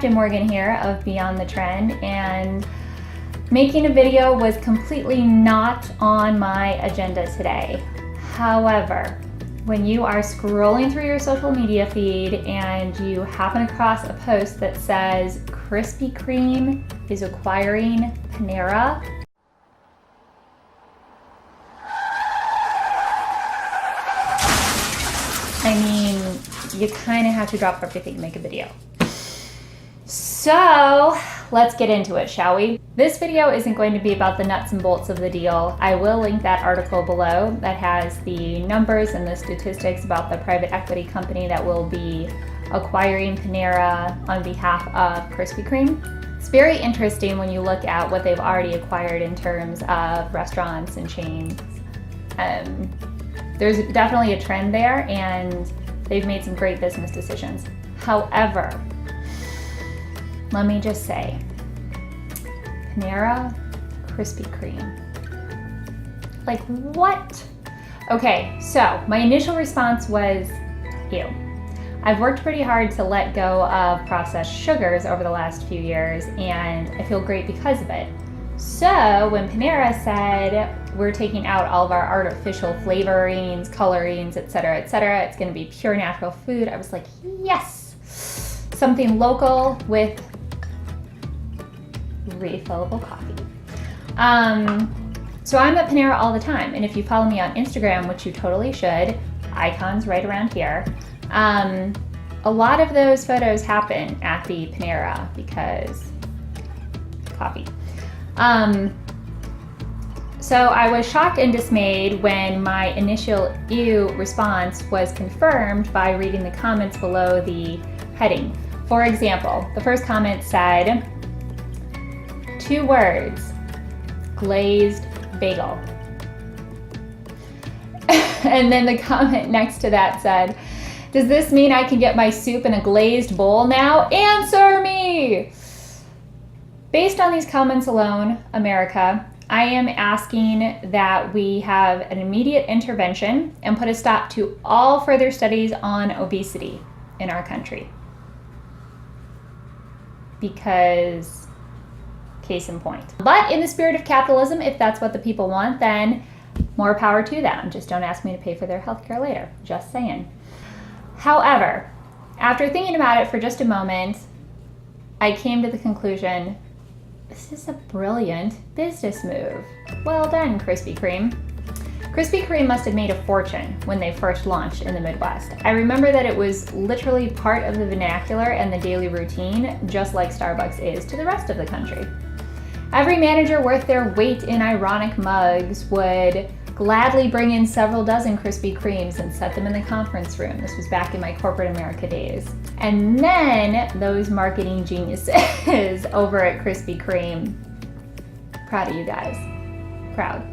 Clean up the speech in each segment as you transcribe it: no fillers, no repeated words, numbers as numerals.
Captain Morgen here of Beyond the Trend, and making a video was completely not on my agenda today. However, when you are scrolling through your social media feed and you happen across a post that says Krispie Kreme is acquiring Panera, I mean, you kind of have to drop everything to make a video. So let's get into it, shall we? This video isn't going to be about the nuts and bolts of the deal. I will link that article below that has the numbers and the statistics about the private equity company that will be acquiring Panera on behalf of Krispie Kreme. It's very interesting when you look at what they've already acquired in terms of restaurants and chains. There's definitely a trend there, and they've made some great business decisions. However, let me just say, Panera, Krispie Kreme. Like, what? Okay, so my initial response was, ew. I've worked pretty hard to let go of processed sugars over the last few years, and I feel great because of it. So when Panera said, we're taking out all of our artificial flavorings, colorings, etc., it's gonna be pure natural food, I was like, yes! Something local with refillable coffee. So I'm at Panera all the time, and if you follow me on Instagram, which you totally should, icons right around here, a lot of those photos happen at the Panera because coffee. So I was shocked and dismayed when my initial ew response was confirmed by reading the comments below the heading. For example, the first comment said, 2 words, glazed bagel. And then the comment next to that said, does this mean I can get my soup in a glazed bowl now? Answer me! Based on these comments alone, America, I am asking that we have an immediate intervention and put a stop to all further studies on obesity in our country. Because, case in point. But in the spirit of capitalism, if that's what the people want, then more power to them. Just don't ask me to pay for their healthcare later. Just saying. However, after thinking about it for just a moment, I came to the conclusion, this is a brilliant business move. Well done, Krispie Kreme. Krispie Kreme must have made a fortune when they first launched in the Midwest. I remember that it was literally part of the vernacular and the daily routine, just like Starbucks is to the rest of the country. Every manager worth their weight in ironic mugs would gladly bring in several dozen Krispie Kremes and set them in the conference room. This was back in my corporate America days. And then those marketing geniuses over at Krispie Kreme, proud of you guys, proud.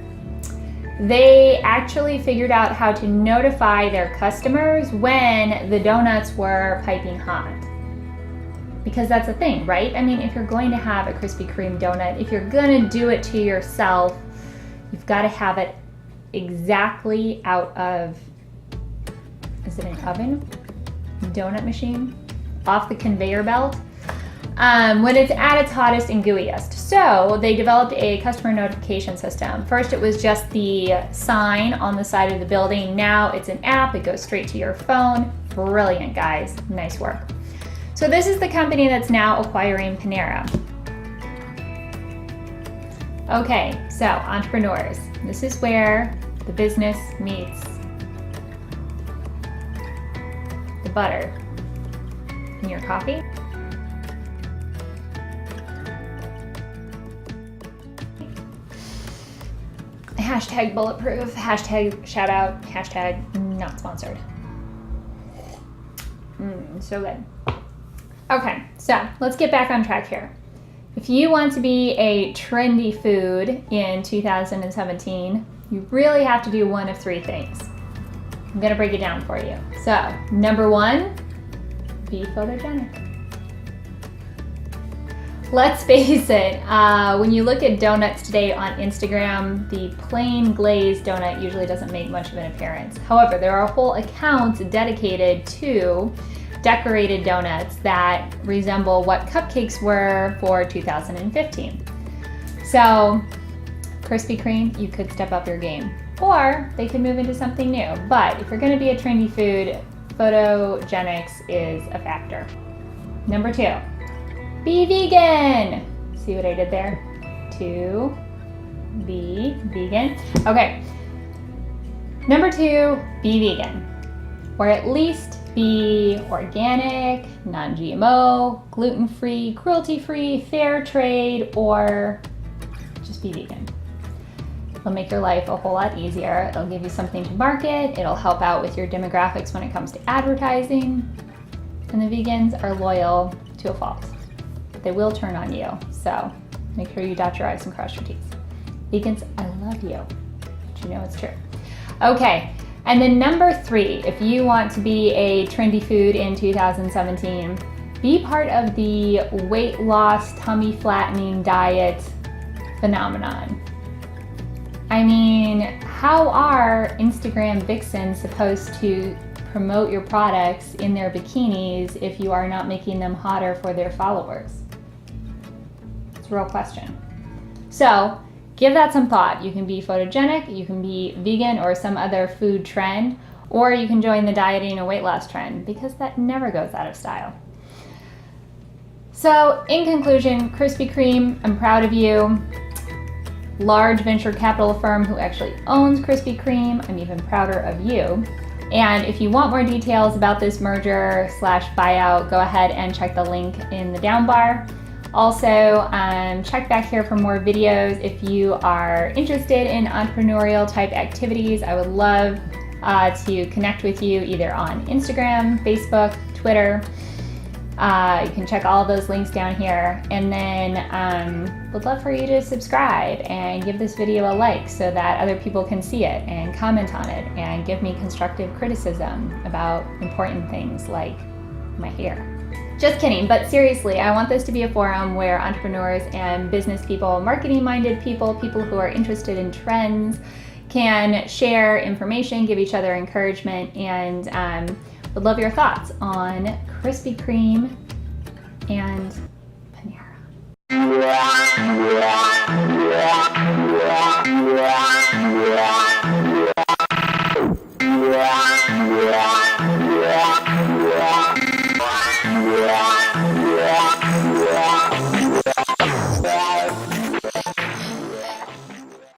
They actually figured out how to notify their customers when the donuts were piping hot. Because that's a thing, right? I mean, if you're going to have a Krispie Kreme donut, if you're gonna do it to yourself, you've gotta have it exactly out of, is it an oven? Donut machine? Off the conveyor belt? When it's at its hottest and gooeyest. So they developed a customer notification system. First it was just the sign on the side of the building. Now it's an app, it goes straight to your phone. Brilliant, guys, nice work. So this is the company that's now acquiring Panera. Okay, so entrepreneurs, this is where the business meets the butter in your coffee. Hashtag bulletproof, hashtag shout out, hashtag not sponsored. So good. Okay, so let's get back on track here. If you want to be a trendy food in 2017, you really have to do one of 3 things. I'm gonna break it down for you. So, number 1, be photogenic. Let's face it, when you look at donuts today on Instagram, the plain glazed donut usually doesn't make much of an appearance. However, there are whole accounts dedicated to decorated donuts that resemble what cupcakes were for 2015. So Krispie Kreme, you could step up your game, or they could move into something new. But if you're going to be a trendy food, photogenics is a factor. Number 2, be vegan. See what I did there? 2, be vegan. Okay. Number 2, be vegan, or at least be organic, non-GMO, gluten-free, cruelty-free, fair trade, or just be vegan. It'll make your life a whole lot easier. It'll give you something to market. It'll help out with your demographics when it comes to advertising. And the vegans are loyal to a fault. They will turn on you, so make sure you dot your I's and cross your T's. Vegans, I love you, but you know it's true. Okay, and then number 3, if you want to be a trendy food in 2017, be part of the weight loss, tummy flattening diet phenomenon. I mean, how are Instagram vixens supposed to promote your products in their bikinis if you are not making them hotter for their followers? It's a real question. So give that some thought. You can be photogenic, you can be vegan or some other food trend, or you can join the dieting or weight loss trend, because that never goes out of style. So in conclusion, Krispie Kreme, I'm proud of you. Large venture capital firm who actually owns Krispie Kreme, I'm even prouder of you. And if you want more details about this merger / buyout, go ahead and check the link in the down bar. Also, check back here for more videos. If you are interested in entrepreneurial type activities, I would love to connect with you either on Instagram, Facebook, Twitter. You can check all of those links down here. And then would love for you to subscribe and give this video a like so that other people can see it and comment on it and give me constructive criticism about important things like my hair. Just kidding, but seriously, I want this to be a forum where entrepreneurs and business people, marketing-minded people, people who are interested in trends, can share information, give each other encouragement, and would love your thoughts on Krispie Kreme and Panera.